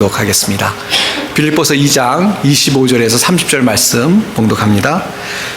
하겠습니다. 빌립보서 2장 25절에서 30절 말씀 봉독합니다.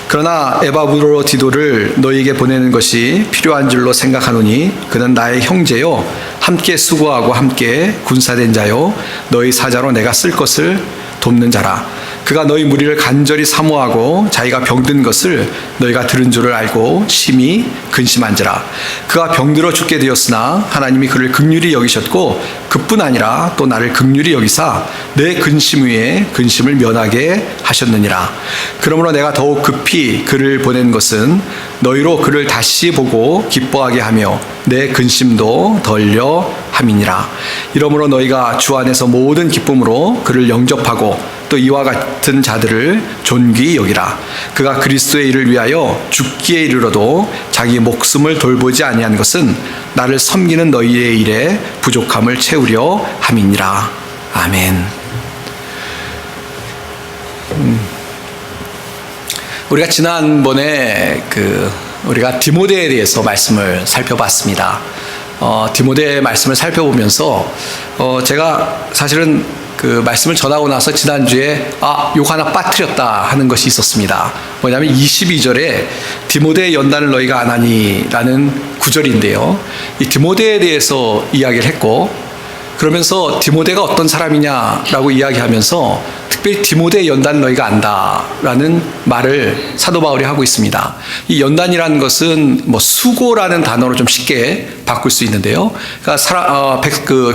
그러나 에바브로디도를 너희에게 보내는 것이 필요한 줄로 생각하노니 그는 나의 형제요 함께 수고하고 함께 군사된 자요 너희 사자로 내가 쓸 것을 돕는 자라. 그가 너희 무리를 간절히 사모하고 자기가 병든 것을 너희가 들은 줄을 알고 심히 근심한지라. 그가 병들어 죽게 되었으나 하나님이 그를 긍휼히 여기셨고 그뿐 아니라 또 나를 긍휼히 여기사 내 근심 위에 근심을 면하게 하셨느니라. 그러므로 내가 더욱 급히 그를 보낸 것은 너희로 그를 다시 보고 기뻐하게 하며 내 근심도 덜려 함이니라. 이러므로 너희가 주 안에서 모든 기쁨으로 그를 영접하고 또 이와 같은 자들을 존귀히 여기라. 그가 그리스도의 일을 위하여 죽기에 이르러도 자기 목숨을 돌보지 아니한 것은 나를 섬기는 너희의 일에 부족함을 채우려 함이니라. 아멘. 우리가 지난번에 우리가 디모데에 대해서 말씀을 살펴봤습니다. 디모데의 말씀을 살펴보면서 제가 사실은 그 말씀을 전하고 나서 지난주에 욕 하나 빠뜨렸다 하는 것이 있었습니다. 뭐냐면 22절에 디모데의 연단을 너희가 안 하니라는 구절인데요. 이 디모데에 대해서 이야기를 했고 그러면서 디모데가 어떤 사람이냐라고 이야기하면서 특별히 디모데의 연단을 너희가 안다라는 말을 사도 바울이 하고 있습니다. 이 연단이라는 것은 수고라는 단어로 좀 쉽게 바꿀 수 있는데요. 그러니까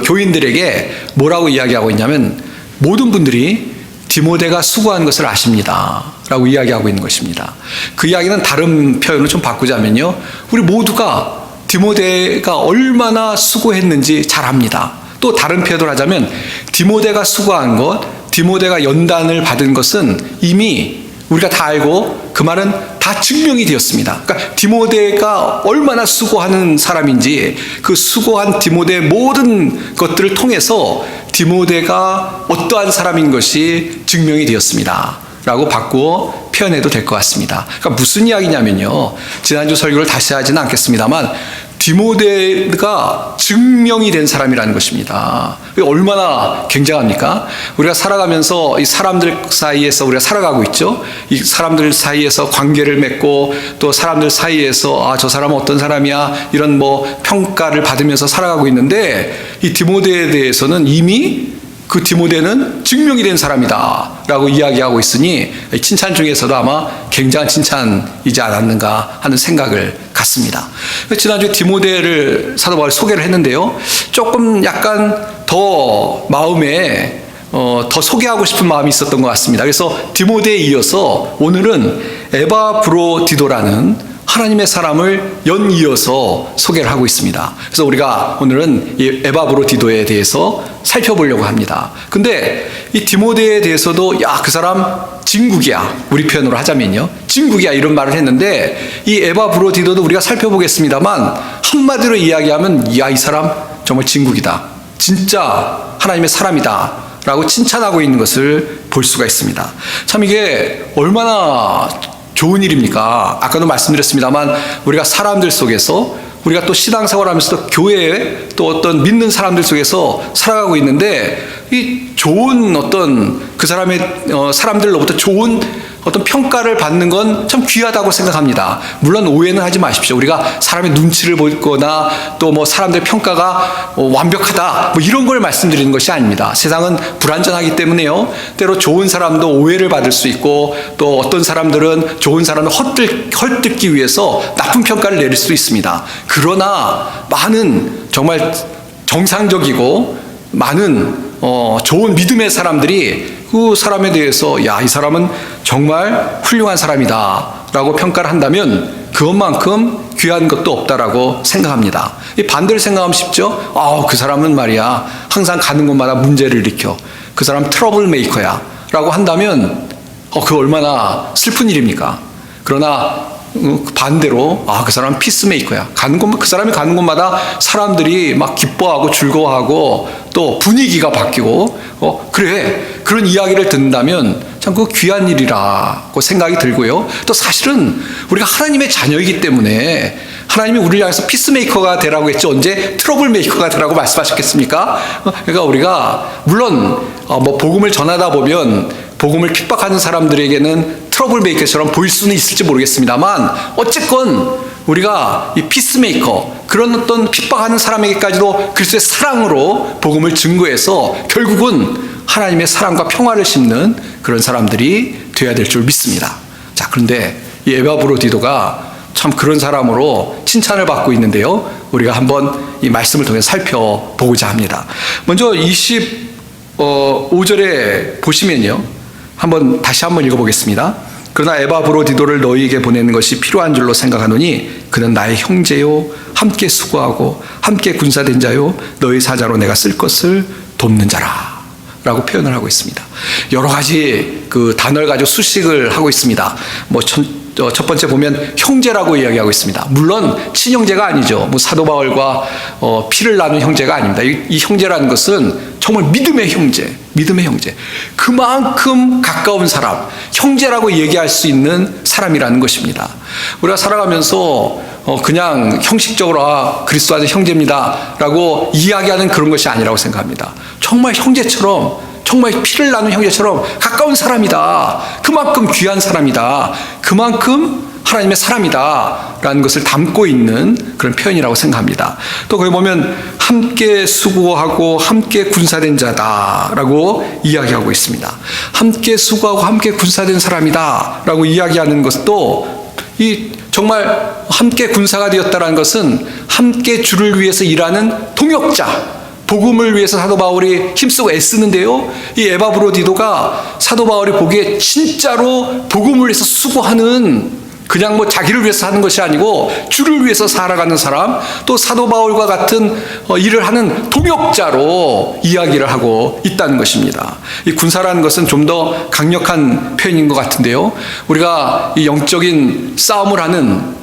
교인들에게 뭐라고 이야기하고 있냐면 모든 분들이 디모데가 수고한 것을 아십니다 라고 이야기하고 있는 것입니다. 그 이야기는 다른 표현을 좀 바꾸자면요, 우리 모두가 디모데가 얼마나 수고했는지 잘 압니다. 또 다른 표현을 하자면 디모데가 수고한 것, 디모데가 연단을 받은 것은 이미 우리가 다 알고 그 말은 다 증명이 되었습니다. 그러니까 디모데가 얼마나 수고하는 사람인지 그 수고한 디모데의 모든 것들을 통해서 디모데가 어떠한 사람인 것이 증명이 되었습니다 라고 바꾸어 표현해도 될 것 같습니다. 그러니까 무슨 이야기냐면요, 지난주 설교를 다시 하지는 않겠습니다만 디모데가 증명이 된 사람이라는 것입니다. 얼마나 굉장합니까? 우리가 살아가면서 이 사람들 사이에서 우리가 살아가고 있죠. 이 사람들 사이에서 관계를 맺고 또 사람들 사이에서 저 사람은 어떤 사람이야 이런 평가를 받으면서 살아가고 있는데 이 디모데에 대해서는 이미 그 디모데는 증명이 된 사람이다 라고 이야기하고 있으니 칭찬 중에서도 아마 굉장한 칭찬이지 않았는가 하는 생각을 갖습니다. 지난주에 디모데를 사도 바울이 소개를 했는데요, 조금 약간 더 마음에 더 소개하고 싶은 마음이 있었던 것 같습니다. 그래서 디모데에 이어서 오늘은 에바브로디도라는 하나님의 사람을 연이어서 소개를 하고 있습니다. 그래서 우리가 오늘은 이 에바브로디도에 대해서 살펴보려고 합니다. 근데 이 디모데에 대해서도 그 사람 진국이야, 우리 표현으로 하자면요, 진국이야 이런 말을 했는데 이 에바브로디도도 우리가 살펴보겠습니다만 한마디로 이야기하면 이 사람 정말 진국이다, 진짜 하나님의 사람이다 라고 칭찬하고 있는 것을 볼 수가 있습니다. 참 이게 얼마나 좋은 일입니까? 아까도 말씀드렸습니다만 우리가 사람들 속에서 우리가 또 신앙생활하면서도 교회에 또 어떤 믿는 사람들 속에서 살아가고 있는데 이 좋은 어떤 그 사람들로부터 좋은 어떤 평가를 받는 건 참 귀하다고 생각합니다. 물론 오해는 하지 마십시오. 우리가 사람의 눈치를 보거나 또 사람들의 평가가 완벽하다 이런 걸 말씀드리는 것이 아닙니다. 세상은 불완전하기 때문에요, 때로 좋은 사람도 오해를 받을 수 있고 또 어떤 사람들은 좋은 사람을 헐뜯기 위해서 나쁜 평가를 내릴 수도 있습니다. 그러나 많은 정말 정상적이고 많은 좋은 믿음의 사람들이 그 사람에 대해서 이 사람은 정말 훌륭한 사람이다 라고 평가를 한다면 그것만큼 귀한 것도 없다라고 생각합니다. 이 반대로 생각하면 쉽죠. 그 사람은 말이야 항상 가는 곳마다 문제를 일으켜, 그 사람 트러블 메이커야 라고 한다면 그 얼마나 슬픈 일입니까? 그러나 반대로 그 사람은 피스메이커야, 그 사람이 가는 곳마다 사람들이 막 기뻐하고 즐거워하고 또 분위기가 바뀌고 그래, 그런 이야기를 듣는다면 참 그 귀한 일이라고 생각이 들고요. 또 사실은 우리가 하나님의 자녀이기 때문에 하나님이 우리를 향해서 피스메이커가 되라고 했죠. 언제 트러블 메이커가 되라고 말씀하셨겠습니까? 그러니까 우리가 물론 뭐 복음을 전하다 보면 복음을 핍박하는 사람들에게는 트러블 메이커처럼 보일 수는 있을지 모르겠습니다만 어쨌건 우리가 이 피스메이커, 그런 어떤 핍박하는 사람에게까지도 그리스도의 사랑으로 복음을 증거해서 결국은 하나님의 사랑과 평화를 심는 그런 사람들이 되어야 될 줄 믿습니다. 자, 그런데 이 에바브로디도가 참 그런 사람으로 칭찬을 받고 있는데요. 우리가 한번 이 말씀을 통해 살펴보고자 합니다. 먼저 25절에 보시면요. 다시 한번 읽어보겠습니다. 그러나 에바브로디도를 너희에게 보내는 것이 필요한 줄로 생각하노니 그는 나의 형제요 함께 수고하고 함께 군사된 자요 너희 사자로 내가 쓸 것을 돕는 자라 라고 표현을 하고 있습니다. 여러 가지 그 단어를 가지고 수식을 하고 있습니다. 첫 번째 보면 형제라고 이야기하고 있습니다. 물론 친형제가 아니죠. 사도 바울과 피를 나눈 형제가 아닙니다. 이 형제라는 것은 정말 믿음의 형제. 그만큼 가까운 사람, 형제라고 얘기할 수 있는 사람이라는 것입니다. 우리가 살아가면서 그냥 형식적으로 그리스도 안에 형제입니다라고 이야기하는 그런 것이 아니라고 생각합니다. 정말 형제처럼, 정말 피를 나눈 형제처럼 가까운 사람이다. 그만큼 귀한 사람이다. 그만큼 하나님의 사람이다 라는 것을 담고 있는 그런 표현이라고 생각합니다. 또 거기 보면 함께 수고하고 함께 군사된 자다 라고 이야기하고 있습니다. 함께 수고하고 함께 군사된 사람이다 라고 이야기하는 것도 정말 함께 군사가 되었다는 것은 함께 주를 위해서 일하는 동역자, 복음을 위해서 사도 바울이 힘쓰고 애쓰는데요. 이 에바브로디도가 사도 바울이 보기에 진짜로 복음을 위해서 수고하는, 그냥 자기를 위해서 하는 것이 아니고 주를 위해서 살아가는 사람, 또 사도 바울과 같은 일을 하는 동역자로 이야기를 하고 있다는 것입니다. 이 군사라는 것은 좀 더 강력한 표현인 것 같은데요. 우리가 이 영적인 싸움을 하는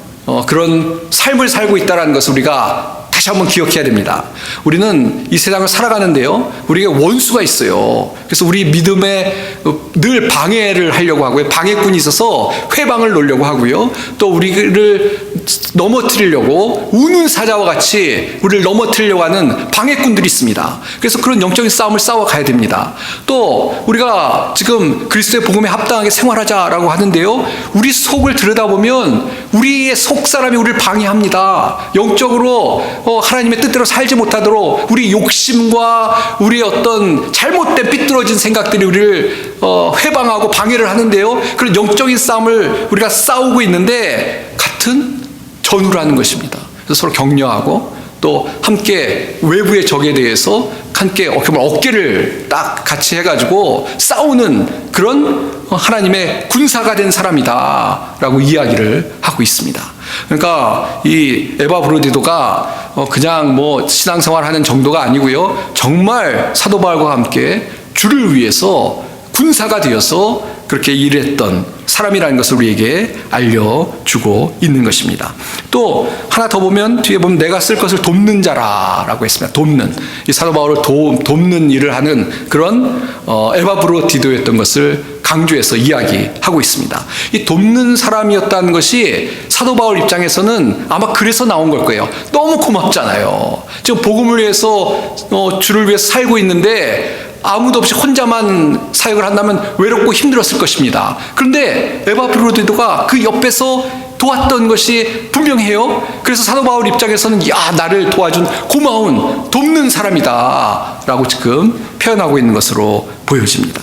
그런 삶을 살고 있다는 것을 우리가 다시 한번 기억해야 됩니다. 우리는 이 세상을 살아가는데요. 우리에게 원수가 있어요. 그래서 우리 믿음에 늘 방해를 하려고 하고요. 방해꾼이 있어서 회방을 놓으려고 하고요. 또 우리를 넘어뜨리려고 우는 사자와 같이 우리를 넘어뜨리려고 하는 방해꾼들이 있습니다. 그래서 그런 영적인 싸움을 싸워가야 됩니다. 또 우리가 지금 그리스도의 복음에 합당하게 생활하자라고 하는데요. 우리 속을 들여다보면 우리의 속 사람이 우리를 방해합니다. 영적으로 하나님의 뜻대로 살지 못하도록 우리 욕심과 우리의 어떤 잘못된 삐뚤어진 생각들이 우리를 회방하고 방해를 하는데요. 그런 영적인 싸움을 우리가 싸우고 있는데 같은 전우라는 것입니다. 그래서 서로 격려하고 또 함께 외부의 적에 대해서 함께 어깨를 딱 같이 해가지고 싸우는 그런 하나님의 군사가 된 사람이다 라고 이야기를 하고 있습니다. 그러니까 이 에바브로디도가 그냥 신앙생활 하는 정도가 아니고요. 정말 사도 바울과 함께 주를 위해서 군사가 되어서 그렇게 일했던 사람이라는 것을 우리에게 알려주고 있는 것입니다. 또 하나 더 보면 뒤에 보면 내가 쓸 것을 돕는 자라고 했습니다. 돕는, 이 사도 바울을 돕는 일을 하는 그런 에바브로디도였던 것을 강조해서 이야기하고 있습니다. 이 돕는 사람이었다는 것이 사도 바울 입장에서는 아마 그래서 나온 걸 거예요. 너무 고맙잖아요. 지금 복음을 위해서 주를 위해서 살고 있는데 아무도 없이 혼자만 사역을 한다면 외롭고 힘들었을 것입니다. 그런데 에바브로디도가 그 옆에서 도왔던 것이 분명해요. 그래서 사도 바울 입장에서는 나를 도와준 고마운 돕는 사람이다 라고 지금 표현하고 있는 것으로 보여집니다.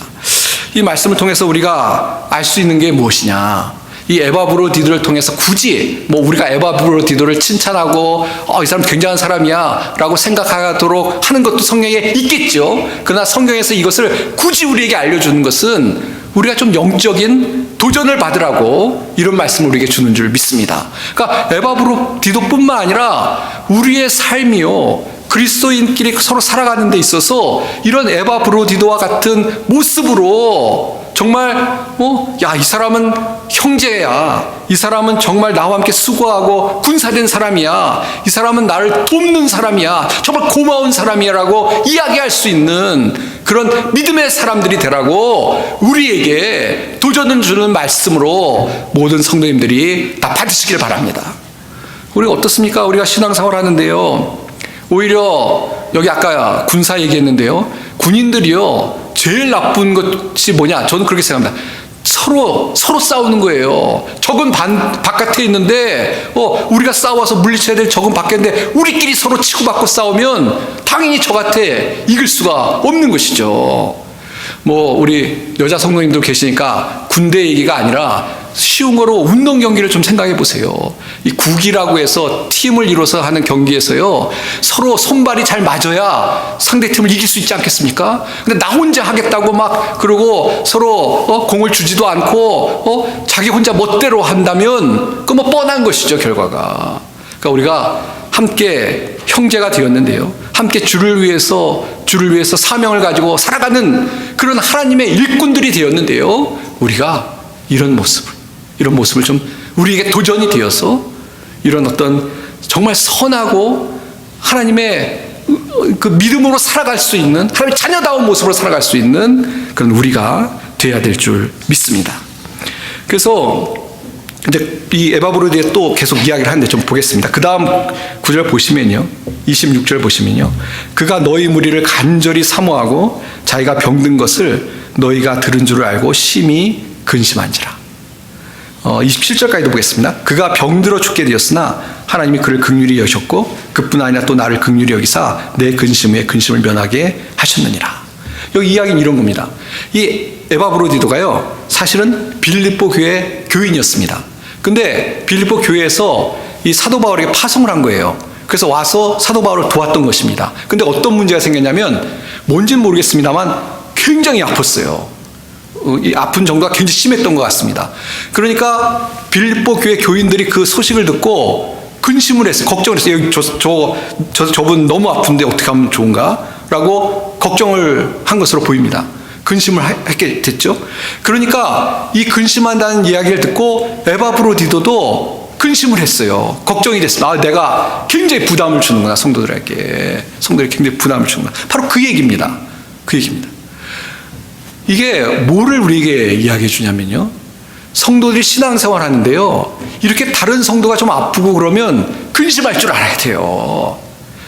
이 말씀을 통해서 우리가 알 수 있는 게 무엇이냐, 이 에바브로디도를 통해서 굳이 우리가 에바브로디도를 칭찬하고 이 사람 굉장한 사람이야 라고 생각하도록 하는 것도 성경에 있겠죠. 그러나 성경에서 이것을 굳이 우리에게 알려주는 것은 우리가 좀 영적인 도전을 받으라고 이런 말씀을 우리에게 주는 줄 믿습니다. 그러니까 에바브로디도뿐만 아니라 우리의 삶이요, 그리스도인끼리 서로 살아가는 데 있어서 이런 에바브로디도와 같은 모습으로 정말 야, 이 사람은 형제야. 이 사람은 정말 나와 함께 수고하고 군사된 사람이야. 이 사람은 나를 돕는 사람이야. 정말 고마운 사람이라고 이야기할 수 있는 그런 믿음의 사람들이 되라고 우리에게 도전을 주는 말씀으로 모든 성도님들이 다 받으시길 바랍니다. 우리가 어떻습니까? 우리가 신앙생활 하는데요, 오히려 여기 아까 군사 얘기했는데요, 군인들이요 제일 나쁜 것이 뭐냐? 저는 그렇게 생각합니다. 서로 싸우는 거예요. 적은 바깥에 있는데 우리가 싸워서 물리쳐야 될 적은 밖에 있는데 우리끼리 서로 치고받고 싸우면 당연히 적한테 이길 수가 없는 것이죠. 우리 여자 성도님들 계시니까 군대 얘기가 아니라 쉬운 거로 운동 경기를 좀 생각해 보세요. 이 국이라고 해서 팀을 이뤄서 하는 경기에서요, 서로 손발이 잘 맞아야 상대 팀을 이길 수 있지 않겠습니까? 근데 나 혼자 하겠다고 그러고 서로 공을 주지도 않고 자기 혼자 멋대로 한다면 그 뻔한 것이죠, 결과가. 그러니까 우리가 함께 형제가 되었는데요, 함께 주를 위해서 사명을 가지고 살아가는 그런 하나님의 일꾼들이 되었는데요, 우리가 이런 모습을 좀 우리에게 도전이 되어서 이런 어떤 정말 선하고 하나님의 그 믿음으로 살아갈 수 있는, 하나님의 자녀다운 모습으로 살아갈 수 있는 그런 우리가 되어야 될 줄 믿습니다. 그래서 이제 이 에바브로디에 또 계속 이야기를 하는데 좀 보겠습니다. 그 다음 구절 보시면요, 26절 보시면요, 그가 너희 무리를 간절히 사모하고 자기가 병든 것을 너희가 들은 줄을 알고 심히 근심한지라. 27절까지도 보겠습니다. 그가 병들어 죽게 되었으나 하나님이 그를 긍휼히 여셨고 그뿐 아니라 또 나를 긍휼히 여기사 내 근심 후에 근심을 면하게 하셨느니라. 여기 이야기는 이런 겁니다. 이 에바브로디도가요, 사실은 빌립보 교회 교인이었습니다. 근데 빌립보 교회에서 이 사도 바울에게 파송을 한 거예요. 그래서 와서 사도 바울을 도왔던 것입니다. 근데 어떤 문제가 생겼냐면, 뭔지는 모르겠습니다만 굉장히 아팠어요. 이 아픈 정도가 굉장히 심했던 것 같습니다. 그러니까 빌립보 교회 교인들이 그 소식을 듣고 근심을 했어요. 걱정을 했어요. 여기 저분 너무 아픈데 어떻게 하면 좋은가? 라고 걱정을 한 것으로 보입니다. 근심을 했게 됐죠. 그러니까 이 근심한다는 이야기를 듣고 에바브로디도도 근심을 했어요. 걱정이 됐어요. 내가 굉장히 부담을 주는구나, 성도들에게. 성도들이 굉장히 부담을 주는구나. 바로 그 얘기입니다. 그 얘기입니다. 이게 뭐를 우리에게 이야기해 주냐면요, 성도들이 신앙생활 하는데요, 이렇게 다른 성도가 좀 아프고 그러면 근심할 줄 알아야 돼요.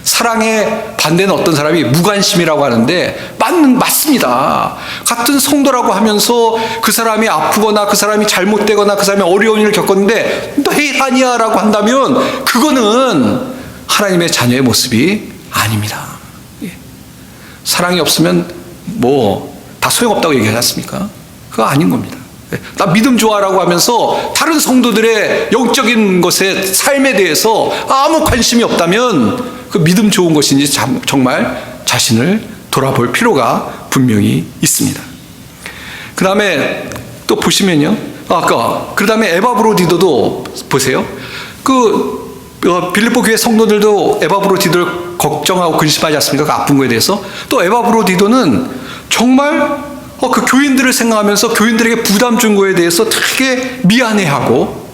사랑의 반대는 어떤 사람이 무관심이라고 하는데 맞습니다. 같은 성도라고 하면서 그 사람이 아프거나 그 사람이 잘못되거나 그 사람이 어려운 일을 겪었는데 너 해하냐 라고 한다면 그거는 하나님의 자녀의 모습이 아닙니다. 사랑이 없으면 다 소용없다고 얘기하지 않습니까? 그거 아닌 겁니다. 나 믿음 좋아라고 하면서 다른 성도들의 영적인 것에, 삶에 대해서 아무 관심이 없다면 그 믿음 좋은 것인지 정말 자신을 돌아볼 필요가 분명히 있습니다. 그 다음에 또 보시면요, 그 다음에 에바브로디도도 보세요. 빌립보 교회 성도들도 에바브로디도를 걱정하고 근심하지 않습니까? 그 아픈 거에 대해서. 또 에바브로디도는 정말 그 교인들을 생각하면서 교인들에게 부담 준 거에 대해서 되게 미안해하고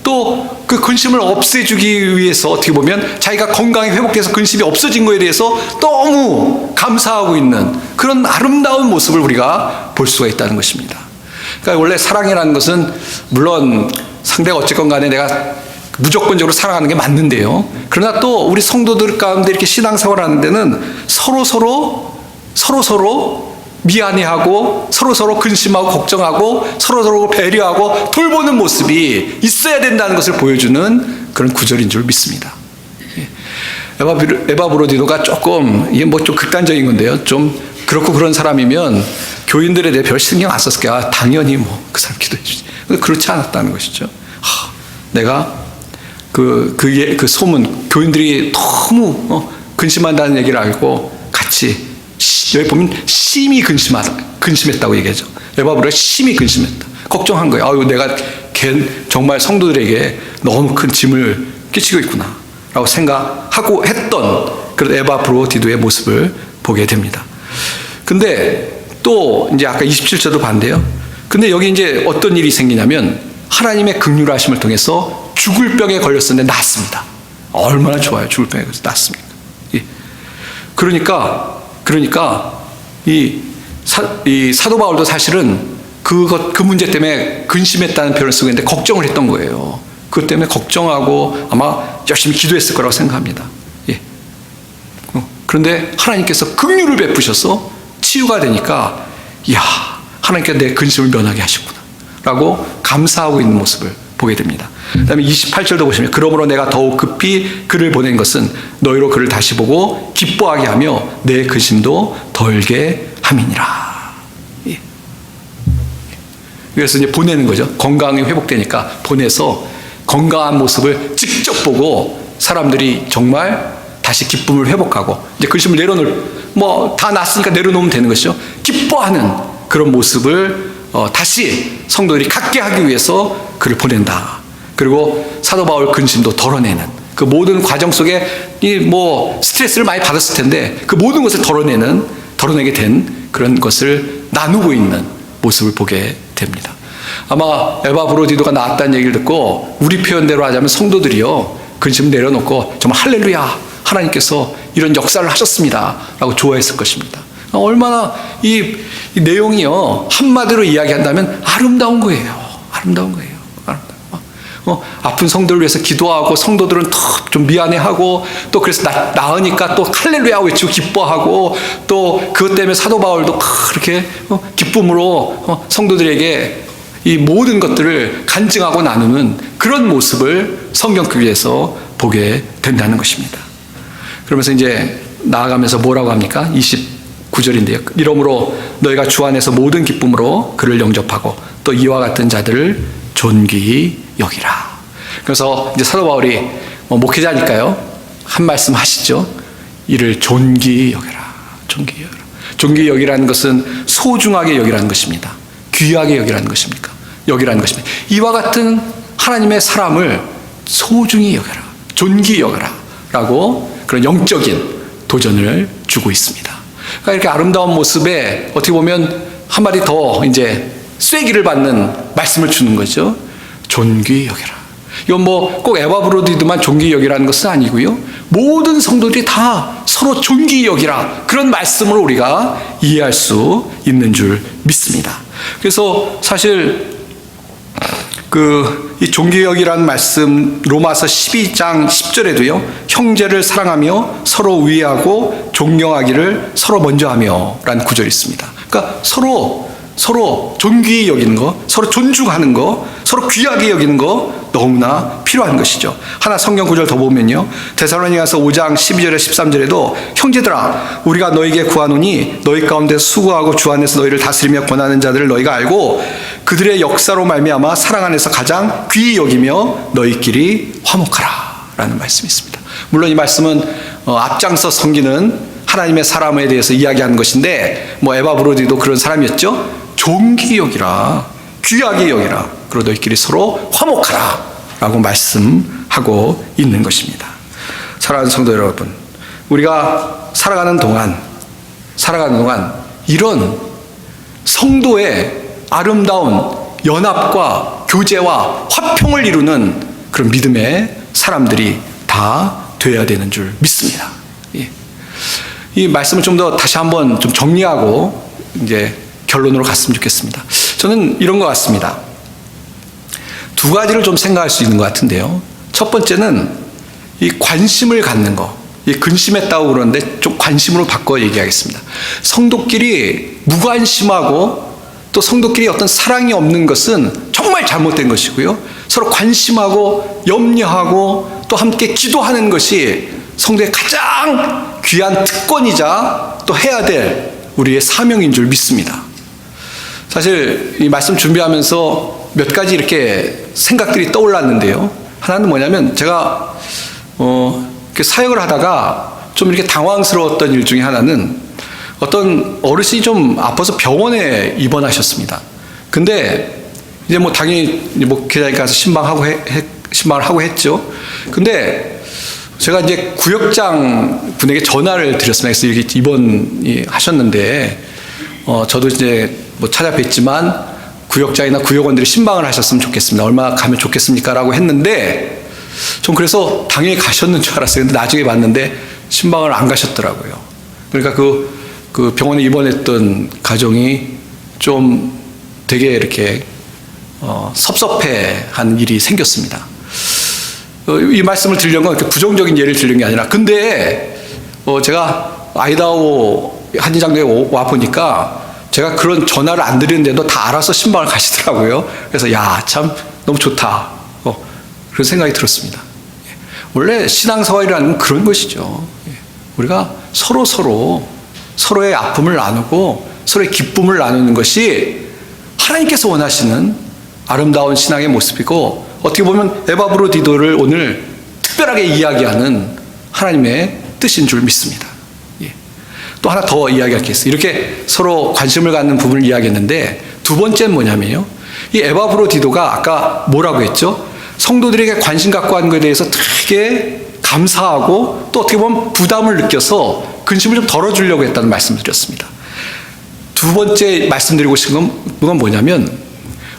또 그 근심을 없애주기 위해서 어떻게 보면 자기가 건강이 회복돼서 근심이 없어진 거에 대해서 너무 감사하고 있는 그런 아름다운 모습을 우리가 볼 수가 있다는 것입니다. 그러니까 원래 사랑이라는 것은 물론 상대가 어쨌건 간에 내가 무조건적으로 사랑하는 게 맞는데요, 그러나 또 우리 성도들 가운데 이렇게 신앙생활 하는 데는 서로 미안해하고 서로 근심하고 걱정하고 서로 배려하고 돌보는 모습이 있어야 된다는 것을 보여주는 그런 구절인 줄 믿습니다. 에바브로디도가 조금, 이게 좀 극단적인 건데요, 좀 그렇고 그런 사람이면 교인들에 대해 별 신경 안 썼을까? 당연히 그 사람 기도해 주지. 그렇지 않았다는 것이죠. 내가 그 소문, 교인들이 너무 근심한다는 얘기를 알고 같이, 여기 보면 심히 근심했다고 얘기하죠. 에바브로가 심히 근심했다. 걱정한 거예요. 내가 정말 성도들에게 너무 큰 짐을 끼치고 있구나 라고 생각하고 했던 그런 에바브로디도의 모습을 보게 됩니다. 근데 또 이제 아까 27절도 반대요. 근데 여기 이제 어떤 일이 생기냐면 하나님의 긍휼하심을 통해서 죽을 병에 걸렸었는데 낫습니다. 얼마나 좋아요. 죽을 병에 걸려서 낫습니까? 예. 그러니까 이 사도 바울도 사실은 그 문제 때문에 근심했다는 표현을 쓰고 있는데 걱정을 했던 거예요. 그것 때문에 걱정하고 아마 열심히 기도했을 거라고 생각합니다. 예. 그런데 하나님께서 긍휼을 베푸셔서 치유가 되니까 이야, 하나님께서 내 근심을 면하게 하셨구나 라고 감사하고 있는 모습을 보게 됩니다. 그 다음에 28절도 보시면 그러므로 내가 더욱 급히 그를 보낸 것은 너희로 그를 다시 보고 기뻐하게 하며 내 근심도 덜게 함이니라. 예. 그래서 이제 보내는 거죠. 건강이 회복되니까 보내서 건강한 모습을 직접 보고 사람들이 정말 다시 기쁨을 회복하고 이제 근심을 내려놓을 다 났으니까 내려놓으면 되는 것이죠. 기뻐하는 그런 모습을 다시 성도들이 갖게 하기 위해서 그를 보낸다. 그리고 사도 바울 근심도 덜어내는 그 모든 과정 속에 스트레스를 많이 받았을 텐데 그 모든 것을 덜어내게 된 그런 것을 나누고 있는 모습을 보게 됩니다. 아마 에바 브로디도가 나왔다는 얘기를 듣고 우리 표현대로 하자면 성도들이요 근심 내려놓고 정말 할렐루야 하나님께서 이런 역사를 하셨습니다 라고 좋아했을 것입니다. 얼마나 이 내용이요 한마디로 이야기한다면 아름다운 거예요. 아름다운 거예요. 아픈 성도를 위해서 기도하고 성도들은 더 좀 미안해하고 또 그래서 나으니까 또 할렐루야 외치고 기뻐하고 또 그것 때문에 사도 바울도 그렇게 기쁨으로 성도들에게 이 모든 것들을 간증하고 나누는 그런 모습을 성경교회에서 보게 된다는 것입니다. 그러면서 이제 나아가면서 뭐라고 합니까? 29절인데요. 이러므로 너희가 주 안에서 모든 기쁨으로 그를 영접하고 또 이와 같은 자들을 존귀히 여기라. 그래서 이제 사도 바울이 목회자니까요. 한 말씀 하시죠. 이를 존귀히 여기라. 존귀히 여기라. 존귀히 여기라는 것은 소중하게 여기라는 것입니다. 귀하게 여기라는 것입니까? 여기라는 것입니다. 이와 같은 하나님의 사람을 소중히 여겨라. 존귀히 여겨라. 라고 그런 영적인 도전을 주고 있습니다. 그러니까 이렇게 아름다운 모습에 어떻게 보면 한마디 더 이제 쐐기를 받는 말씀을 주는 거죠. 존귀히 여겨라. 이건 꼭 에바 브로디드만 존귀히 여기라는 것은 아니고요. 모든 성도들이 다 서로 존귀히 여기라. 그런 말씀으로 우리가 이해할 수 있는 줄 믿습니다. 그래서 사실 이 존귀히 여기라는 말씀 로마서 12장 10절에도요. 형제를 사랑하며 서로 위하고 존경하기를 서로 먼저 하며 라는 구절이 있습니다. 그러니까 서로 존귀히 여기는 거, 서로 존중하는 거, 서로 귀하게 여기는 거 너무나 필요한 것이죠. 하나 성경 구절 더 보면요. 데살로니가서 5장 12절에 13절에도 형제들아 우리가 너에게 구하노니 너희 가운데 수고하고 주 안에서 너희를 다스리며 권하는 자들을 너희가 알고 그들의 역사로 말미암아 사랑 안에서 가장 귀히 여기며 너희끼리 화목하라 라는 말씀이 있습니다. 물론 이 말씀은 앞장서 섬기는 하나님의 사람에 대해서 이야기하는 것인데 에바 브로디도 그런 사람이었죠. 존귀히 여기라, 귀하게 여기라, 그리고 너희끼리 서로 화목하라 라고 말씀하고 있는 것입니다. 사랑하는 성도 여러분, 우리가 살아가는 동안 이런 성도의 아름다운 연합과 교제와 화평을 이루는 그런 믿음의 사람들이 다 되어야 되는 줄 믿습니다. 예. 이 말씀을 좀 더 다시 한번 좀 정리하고 이제 결론으로 갔으면 좋겠습니다. 저는 이런 것 같습니다. 두 가지를 좀 생각할 수 있는 것 같은데요. 첫 번째는 이 관심을 갖는 거. 이 근심했다고 그러는데 좀 관심으로 바꿔 얘기하겠습니다. 성도끼리 무관심하고 또 성도끼리 어떤 사랑이 없는 것은 정말 잘못된 것이고요. 서로 관심하고 염려하고 또 함께 기도하는 것이 성도의 가장 귀한 특권이자 또 해야 될 우리의 사명인 줄 믿습니다. 사실 이 말씀 준비하면서 몇 가지 이렇게 생각들이 떠올랐는데요. 하나는 뭐냐면 제가 사역을 하다가 좀 이렇게 당황스러웠던 일 중에 하나는 어떤 어르신이 좀 아파서 병원에 입원하셨습니다. 근데 이제 당연히 목회자에 가서 신방을 하고 했죠. 근데 제가 이제 구역장 분에게 전화를 드렸습니다. 그래서 이렇게 입원이 하셨는데 저도 이제 뭐 찾아뵀지만 구역장이나 구역원들이 신방을 하셨으면 좋겠습니다. 얼마 가면 좋겠습니까? 라고 했는데 좀 그래서 당연히 가셨는 줄 알았어요. 근데 나중에 봤는데 신방을 안 가셨더라고요. 그러니까 그 병원에 입원했던 가정이 좀 되게 이렇게 섭섭해한 일이 생겼습니다. 이 말씀을 드리려는 건 이렇게 부정적인 예를 들는 게 아니라, 근데 제가 아이다호 한인장로에 와 보니까 제가 그런 전화를 안 드리는데도 다 알아서 신방을 가시더라고요. 그래서 야, 참 너무 좋다. 그런 생각이 들었습니다. 원래 신앙생활이라는 건 그런 것이죠. 우리가 서로의 아픔을 나누고 서로의 기쁨을 나누는 것이 하나님께서 원하시는 아름다운 신앙의 모습이고, 어떻게 보면 에바브로디도를 오늘 특별하게 이야기하는 하나님의 뜻인 줄 믿습니다. 또 하나 더 이야기할 게 있어요. 이렇게 서로 관심을 갖는 부분을 이야기했는데, 두 번째는 뭐냐면요, 이 에바브로디도가 아까 뭐라고 했죠? 성도들에게 관심 갖고 하는 것에 대해서 되게 감사하고 또 어떻게 보면 부담을 느껴서 근심을 좀 덜어주려고 했다는 말씀을 드렸습니다. 두 번째 말씀드리고 싶은 건 뭐냐면,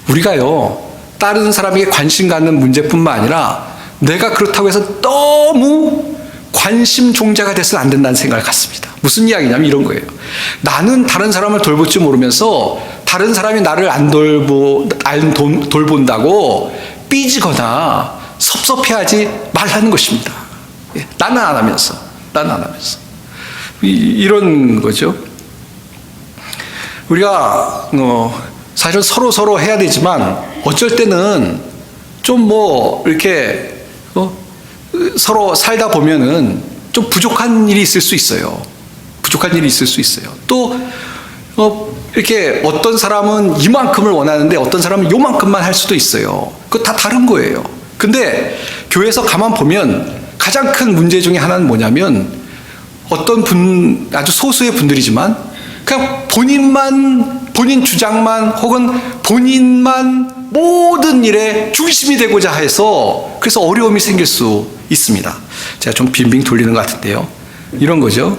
우리가요, 다른 사람에게 관심 갖는 문제뿐만 아니라 내가 그렇다고 해서 너무 관심 종자가 돼서는 안 된다는 생각을 갖습니다. 무슨 이야기냐면 이런 거예요. 나는 다른 사람을 돌볼 줄 모르면서 다른 사람이 나를 안 돌본다고 삐지거나 섭섭해하지 말라는 것입니다. 나는 안 하면서. 이런 거죠. 우리가 사실은 서로 해야 되지만 어쩔 때는 좀 뭐 이렇게 서로 살다 보면은 좀 부족한 일이 있을 수 있어요. 또 이렇게 어떤 사람은 이만큼을 원하는데 어떤 사람은 요만큼만 할 수도 있어요. 그거 다 다른 거예요. 근데 교회에서 가만 보면 가장 큰 문제 중에 하나는 뭐냐면, 어떤 아주 소수의 분들이지만 그냥 본인 주장만 혹은 본인만 모든 일에 중심이 되고자 해서 그래서 어려움이 생길 수 있습니다. 제가 좀 빙빙 돌리는 것 같은데요. 이런 거죠.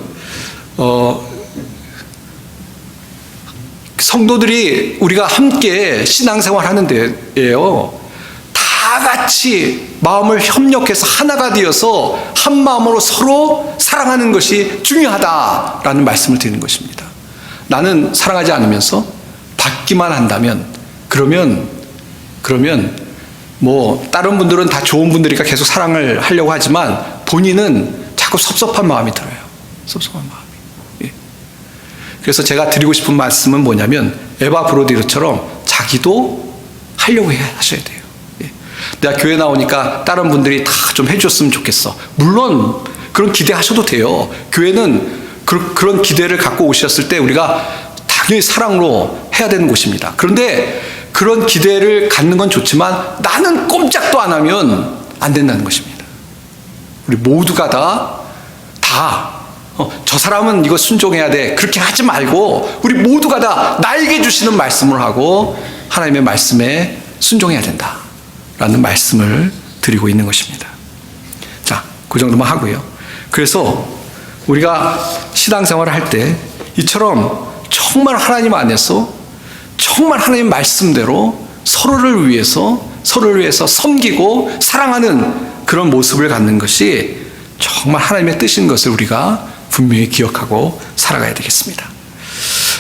성도들이 우리가 함께 신앙생활 하는 데에요, 다 같이 마음을 협력해서 하나가 되어서 한 마음으로 서로 사랑하는 것이 중요하다라는 말씀을 드리는 것입니다. 나는 사랑하지 않으면서 받기만 한다면 그러면 뭐 다른 분들은 다 좋은 분들이니까 계속 사랑을 하려고 하지만 본인은 자꾸 섭섭한 마음이 들어요. 그래서 제가 드리고 싶은 말씀은 뭐냐면, 에바브로디도처럼 자기도 하려고 하셔야 돼요. 내가 교회 나오니까 다른 분들이 다 좀 해줬으면 좋겠어. 물론 그런 기대하셔도 돼요. 교회는 그런 기대를 갖고 오셨을 때 우리가 당연히 사랑으로 해야 되는 곳입니다. 그런데 그런 기대를 갖는 건 좋지만 나는 꼼짝도 안 하면 안 된다는 것입니다. 우리 모두가 저 사람은 이거 순종해야 돼, 그렇게 하지 말고 우리 모두가 다 나에게 주시는 말씀을 하고 하나님의 말씀에 순종해야 된다라는 말씀을 드리고 있는 것입니다. 자, 그 정도만 하고요. 그래서 우리가 신앙생활을 할 때 이처럼 정말 하나님 안에서 정말 하나님 말씀대로 서로를 위해서 섬기고 사랑하는 그런 모습을 갖는 것이 정말 하나님의 뜻인 것을 우리가 분명히 기억하고 살아가야 되겠습니다.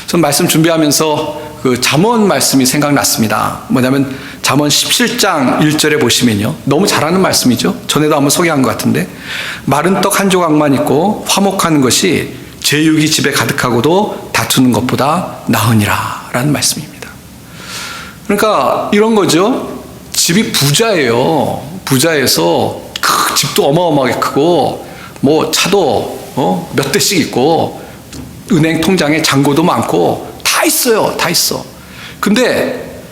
전 말씀 준비하면서 그 잠언 말씀이 생각났습니다. 뭐냐면 잠언 17장 1절에 보시면요, 너무 잘하는 말씀이죠. 전에도 한번 소개한 것 같은데, 마른 떡 한 조각만 있고 화목하는 것이 제육이 집에 가득하고도 다투는 것보다 나으니라 라는 말씀입니다. 그러니까 이런 거죠. 집이 부자예요. 부자에서 집도 어마어마하게 크고 뭐 차도 몇 대씩 있고 은행 통장에 잔고도 많고 다 있어요. 근데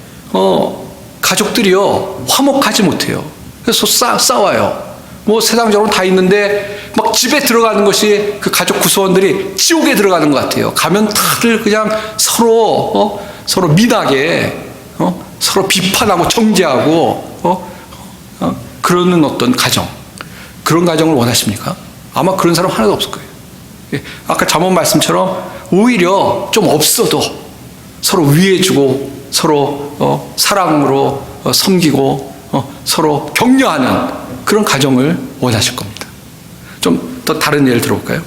가족들이요, 화목하지 못해요. 그래서 싸워요. 뭐 세상적으로 다 있는데 막 집에 들어가는 것이 그 가족 구성원들이 지옥에 들어가는 것 같아요. 가면 다들 그냥 서로 미나게 서로 비판하고 정죄하고 그러는 어떤 가정, 그런 가정을 원하십니까? 아마 그런 사람 하나도 없을 거예요. 아까 잠언 말씀처럼 오히려 좀 없어도 서로 위해주고 서로 사랑으로 섬기고 서로 격려하는 그런 가정을 원하실 겁니다. 좀 더 다른 예를 들어볼까요?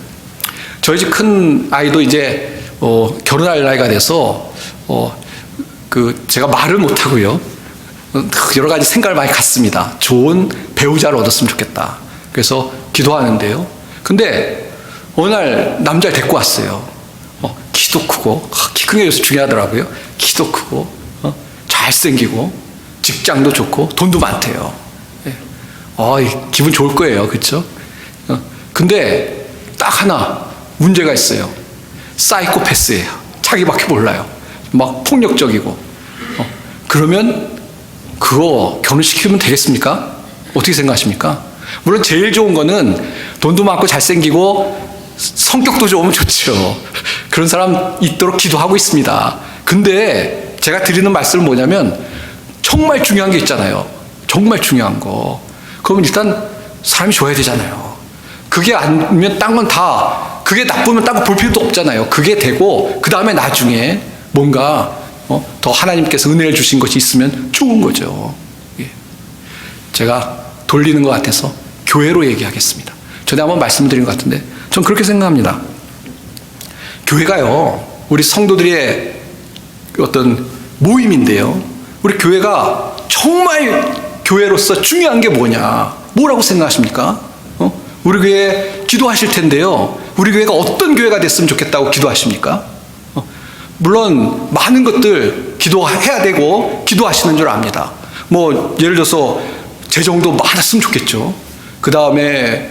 저희 집 큰 아이도 이제 결혼할 나이가 돼서 제가 말을 못하고요. 여러 가지 생각을 많이 갖습니다. 좋은 배우자를 얻었으면 좋겠다. 그래서 기도하는데요. 근데 어느 날 남자를 데리고 왔어요. 키도 크고, 키 큰 게 요새 중요하더라고요. 키도 크고, 잘생기고, 직장도 좋고, 돈도 많대요. 예. 기분 좋을 거예요. 그렇죠? 근데 딱 하나 문제가 있어요. 사이코패스예요. 자기밖에 몰라요. 막 폭력적이고. 그러면 그거 결혼시키면 되겠습니까? 어떻게 생각하십니까? 물론 제일 좋은 거는 돈도 많고 잘생기고 성격도 좋으면 좋죠. 그런 사람 있도록 기도하고 있습니다. 근데 제가 드리는 말씀은 뭐냐면 정말 중요한 게 있잖아요. 정말 중요한 거. 그러면 일단 사람이 좋아야 되잖아요. 그게 아니면 딴 건 다, 그게 나쁘면 딴 거 볼 필요도 없잖아요. 그게 되고 그 다음에 나중에 뭔가 더 하나님께서 은혜를 주신 것이 있으면 좋은 거죠. 예. 제가 돌리는 것 같아서 교회로 얘기하겠습니다. 전에 한번 말씀드린 것 같은데 전 그렇게 생각합니다. 교회가요, 우리 성도들의 어떤 모임인데요. 우리 교회가 정말 교회로서 중요한 게 뭐라고 생각하십니까? 우리 교회 기도하실 텐데요. 우리 교회가 어떤 교회가 됐으면 좋겠다고 기도하십니까? 물론 많은 것들 기도해야 되고 기도하시는 줄 압니다. 예를 들어서 재정도 많았으면 좋겠죠. 그 다음에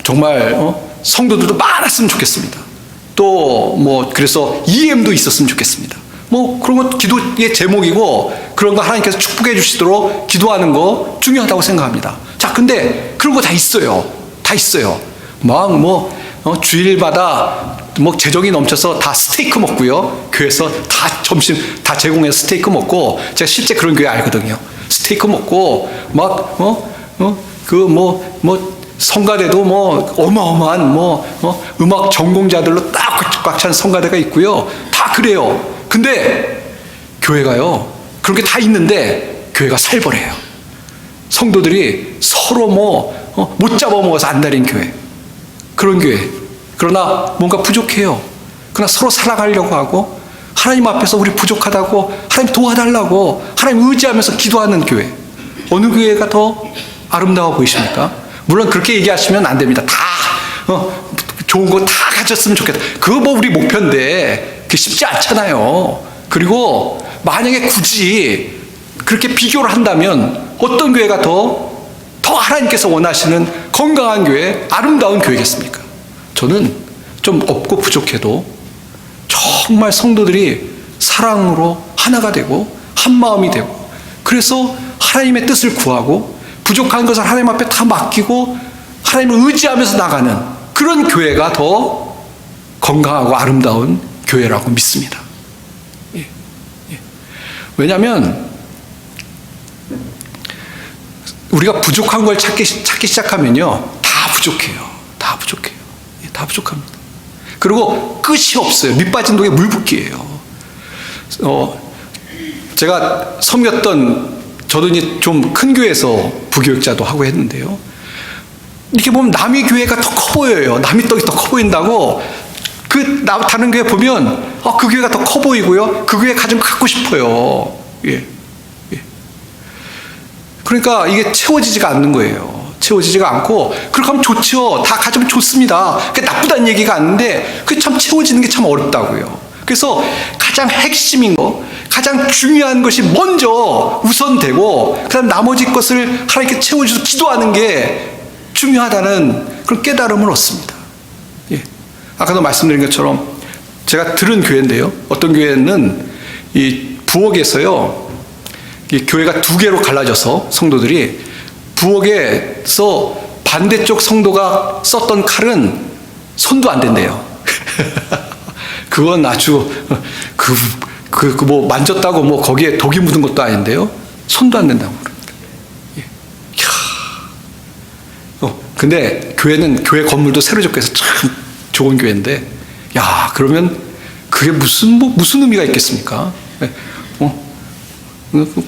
정말 성도들도 많았으면 좋겠습니다. 또 그래서 EM도 있었으면 좋겠습니다. 그런 것 기도의 제목이고 그런 거 하나님께서 축복해 주시도록 기도하는 거 중요하다고 생각합니다. 자, 근데 그런 거 다 있어요. 다 있어요. 주일마다 재정이 넘쳐서 다 스테이크 먹고요. 교회에서 다 점심 다 제공해서 스테이크 먹고, 제가 실제 그런 교회 알거든요. 스테이크 먹고 성가대도 어마어마한 음악 전공자들로 꽉 찬 성가대가 있고요. 다 그래요. 근데 교회가요, 그런 게 다 있는데 교회가 살벌해요. 성도들이 서로 못 잡아먹어서 안달인 교회. 그런 교회. 그러나 뭔가 부족해요. 그러나 서로 사랑하려고 하고 하나님 앞에서 우리 부족하다고 하나님 도와달라고 하나님 의지하면서 기도하는 교회. 어느 교회가 더 아름다워 보이십니까? 물론 그렇게 얘기하시면 안 됩니다. 다 좋은 거 다 가졌으면 좋겠다. 그거 우리 목표인데 그게 쉽지 않잖아요. 그리고 만약에 굳이 그렇게 비교를 한다면 어떤 교회가 더 하나님께서 원하시는 건강한 교회, 아름다운 교회겠습니까? 저는 좀 없고 부족해도 정말 성도들이 사랑으로 하나가 되고 한 마음이 되고, 그래서 하나님의 뜻을 구하고 부족한 것을 하나님 앞에 다 맡기고 하나님을 의지하면서 나가는 그런 교회가 더 건강하고 아름다운 교회라고 믿습니다. 왜냐하면 우리가 부족한 걸 찾기 시작하면요, 다 부족해요. 다 부족합니다. 그리고 끝이 없어요. 밑빠진 독에 물 붓기예요. 제가 섬겼던, 저도 이제 좀 큰 교회에서 부교육자도 하고 했는데요. 이렇게 보면 남의 교회가 더 커 보여요. 남의 떡이 더 커 보인다고. 다른 교회 보면 그 교회가 더 커 보이고요. 그 교회 가진 거 갖고 싶어요. 예. 그러니까 이게 채워지지가 않는 거예요. 채워지지가 않고, 그렇게 하면 좋죠. 다 가지면 좋습니다. 그게 나쁘다는 얘기가 아닌데, 그게 참 채워지는 게 참 어렵다고요. 그래서 가장 핵심인 거, 가장 중요한 것이 먼저 우선되고, 그 다음 나머지 것을 하나님께 채워주셔서 기도하는 게 중요하다는 그런 깨달음을 얻습니다. 예. 아까도 말씀드린 것처럼 제가 들은 교회인데요. 어떤 교회는 이 부엌에서요, 이 교회가 두 개로 갈라져서 성도들이 부엌에서 반대쪽 성도가 썼던 칼은 손도 안 댄대요. 그건 아주 만졌다고 거기에 독이 묻은 것도 아닌데요. 손도 안 댄다고 그럽니다. 예. 근데 교회 건물도 새로 짓고 해서 참 좋은 교회인데, 그러면 그 그게 무슨 의미가 있겠습니까?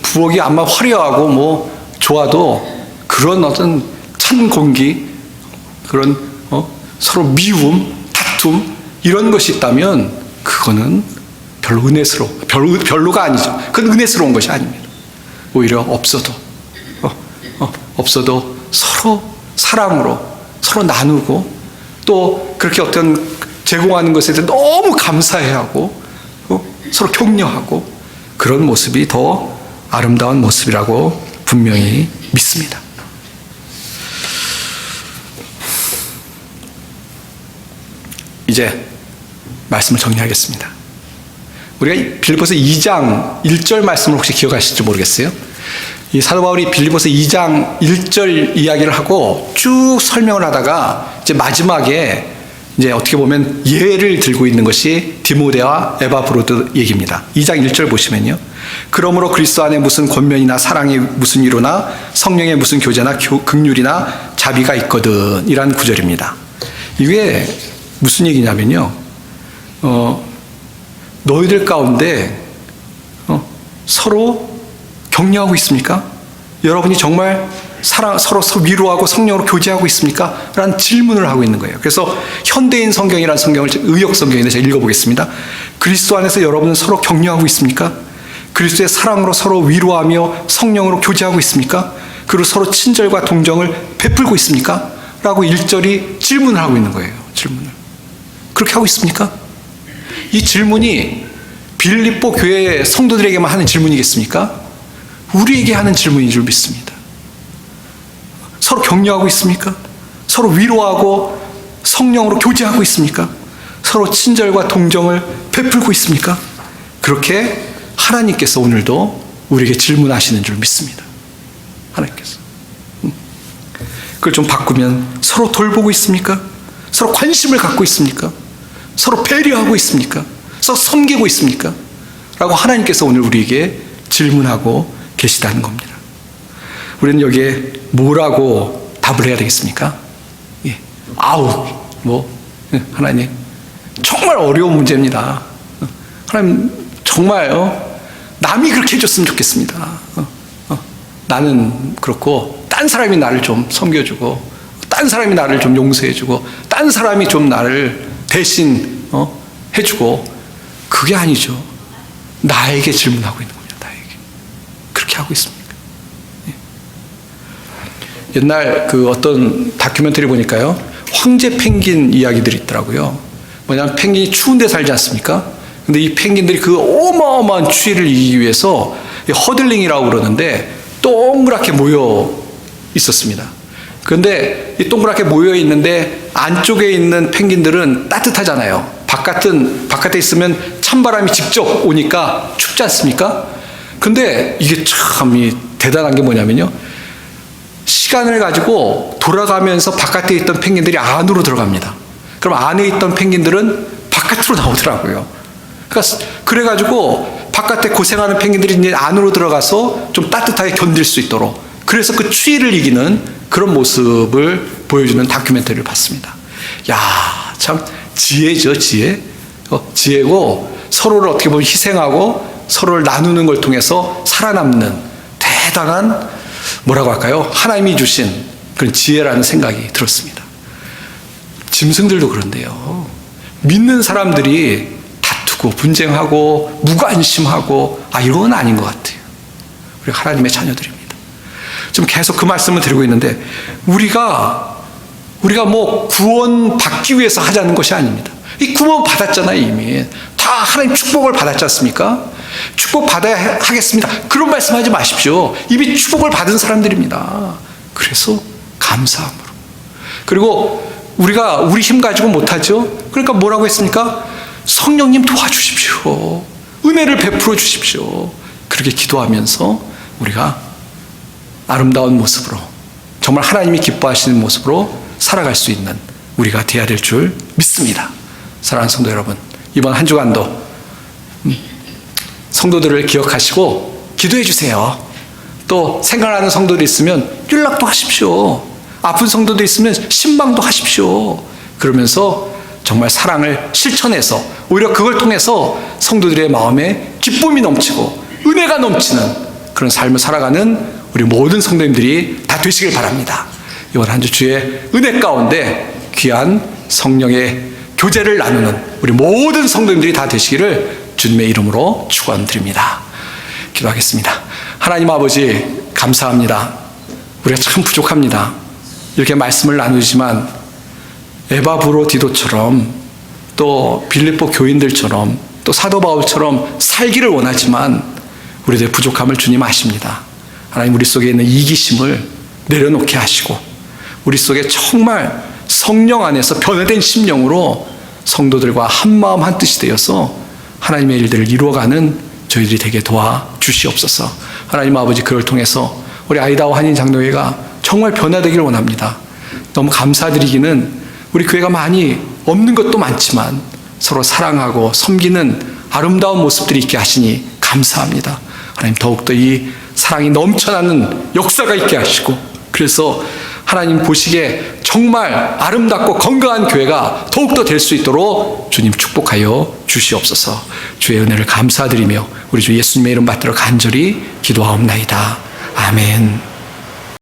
부엌이 아마 화려하고 좋아도 그런 어떤 찬 공기, 그런 서로 미움, 다툼 이런 것이 있다면 그거는 별로 별로가 아니죠. 그건 은혜스러운 것이 아닙니다. 오히려 없어도 서로 사랑으로 서로 나누고 또 그렇게 어떤 제공하는 것에 대해 너무 감사해하고 서로 격려하고 그런 모습이 더 아름다운 모습이라고 분명히 믿습니다. 이제 말씀을 정리하겠습니다. 우리가 빌립보서 2장 1절 말씀을 혹시 기억하실지 모르겠어요. 이 사도 바울이 빌립보서 2장 1절 이야기를 하고 쭉 설명을 하다가 이제 마지막에 이제 어떻게 보면 예를 들고 있는 것이 디모데와 에바브로드 얘기입니다. 2장 1절 보시면요. 그러므로 그리스도 안에 무슨 권면이나 사랑의 무슨 위로나 성령의 무슨 교제나 긍휼이나 자비가 있거든 이란 구절입니다. 이게 무슨 얘기냐면요. 너희들 가운데 서로 격려하고 있습니까? 여러분이 정말 서로 위로하고 성령으로 교제하고 있습니까? 라는 질문을 하고 있는 거예요. 그래서 현대인 성경이라는 성경을 의역 성경인데 제가 읽어보겠습니다. 그리스도 안에서 여러분은 서로 격려하고 있습니까? 그리스도의 사랑으로 서로 위로하며 성령으로 교제하고 있습니까? 그리고 서로 친절과 동정을 베풀고 있습니까? 라고 1절이 질문을 하고 있는 거예요. 질문을. 그렇게 하고 있습니까? 이 질문이 빌립보 교회 성도들에게만 하는 질문이겠습니까? 우리에게 하는 질문인 줄 믿습니다. 서로 격려하고 있습니까? 서로 위로하고 성령으로 교제하고 있습니까? 서로 친절과 동정을 베풀고 있습니까? 그렇게 하나님께서 오늘도 우리에게 질문하시는 줄 믿습니다. 하나님께서. 그걸 좀 바꾸면 서로 돌보고 있습니까? 서로 관심을 갖고 있습니까? 서로 배려하고 있습니까? 서로 섬기고 있습니까? 라고 하나님께서 오늘 우리에게 질문하고 계시다는 겁니다. 우리는 여기에 뭐라고 답을 해야 되겠습니까? 예. 하나님, 정말 어려운 문제입니다. 하나님, 정말, 남이 그렇게 해줬으면 좋겠습니다. 나는 그렇고, 딴 사람이 나를 좀 섬겨주고, 딴 사람이 나를 좀 용서해주고, 딴 사람이 좀 나를 대신, 해주고, 그게 아니죠. 나에게 질문하고 있는 겁니다. 나에게. 그렇게 하고 있습니까? 옛날 어떤 다큐멘터리 보니까요, 황제 펭귄 이야기들이 있더라고요. 뭐냐면 펭귄이 추운 데 살지 않습니까? 근데 이 펭귄들이 그 어마어마한 추위를 이기기 위해서 허들링이라고 그러는데 동그랗게 모여 있었습니다. 그런데 이 동그랗게 모여 있는데 안쪽에 있는 펭귄들은 따뜻하잖아요. 바깥에 있으면 찬바람이 직접 오니까 춥지 않습니까? 근데 이게 참 대단한 게 뭐냐면요. 시간을 가지고 돌아가면서 바깥에 있던 펭귄들이 안으로 들어갑니다. 그럼 안에 있던 펭귄들은 바깥으로 나오더라고요. 그래가지고 바깥에 고생하는 펭귄들이 이제 안으로 들어가서 좀 따뜻하게 견딜 수 있도록, 그래서 그 추위를 이기는 그런 모습을 보여주는 다큐멘터리를 봤습니다. 야, 참 지혜죠, 지혜. 지혜고 서로를 어떻게 보면 희생하고 서로를 나누는 걸 통해서 살아남는 대단한, 뭐라고 할까요? 하나님이 주신 그런 지혜라는 생각이 들었습니다. 짐승들도 그런데요. 믿는 사람들이 다투고 분쟁하고 무관심하고 이런 건 아닌 것 같아요. 우리가 하나님의 자녀들입니다. 지금 계속 그 말씀을 드리고 있는데 우리가 구원 받기 위해서 하자는 것이 아닙니다. 이 구원 받았잖아요. 이미 다 하나님 축복을 받았지 않습니까? 축복 받아야 하겠습니다. 그런 말씀하지 마십시오. 이미 축복을 받은 사람들입니다. 그래서 감사함으로. 그리고 우리가 우리 힘 가지고 못하죠. 그러니까 뭐라고 했습니까? 성령님 도와주십시오. 은혜를 베풀어 주십시오. 그렇게 기도하면서 우리가 아름다운 모습으로, 정말 하나님이 기뻐하시는 모습으로 살아갈 수 있는 우리가 되어야 될 줄 믿습니다. 사랑하는 성도 여러분, 이번 한 주간도 성도들을 기억하시고 기도해 주세요. 또 생각나는 성도들 있으면 연락도 하십시오. 아픈 성도들 있으면 신방도 하십시오. 그러면서 정말 사랑을 실천해서 오히려 그걸 통해서 성도들의 마음에 기쁨이 넘치고 은혜가 넘치는 그런 삶을 살아가는 우리 모든 성도님들이 다 되시길 바랍니다. 이번 한 주 주의 은혜 가운데 귀한 성령의 교제를 나누는 우리 모든 성도님들이 다 되시기를 주님의 이름으로 축원드립니다. 기도하겠습니다. 하나님 아버지 감사합니다. 우리가 참 부족합니다. 이렇게 말씀을 나누지만 에바브로 디도처럼 또 빌립보 교인들처럼 또 사도 바울처럼 살기를 원하지만 우리들의 부족함을 주님 아십니다. 하나님 우리 속에 있는 이기심을 내려놓게 하시고 우리 속에 정말 성령 안에서 변화된 심령으로 성도들과 한마음 한뜻이 되어서 하나님의 일들을 이루어가는 저희들이 되게 도와주시옵소서. 하나님 아버지 그걸 통해서 우리 아이다와 한인 장로회가 정말 변화되기를 원합니다. 너무 감사드리기는 우리 교회가 많이 없는 것도 많지만 서로 사랑하고 섬기는 아름다운 모습들이 있게 하시니 감사합니다. 하나님 더욱더 이 사랑이 넘쳐나는 역사가 있게 하시고 그래서 하나님 보시기에 정말 아름답고 건강한 교회가 더욱더 될 수 있도록 주님 축복하여 주시옵소서. 주의 은혜를 감사드리며 우리 주 예수님의 이름 받들어 간절히 기도하옵나이다. 아멘.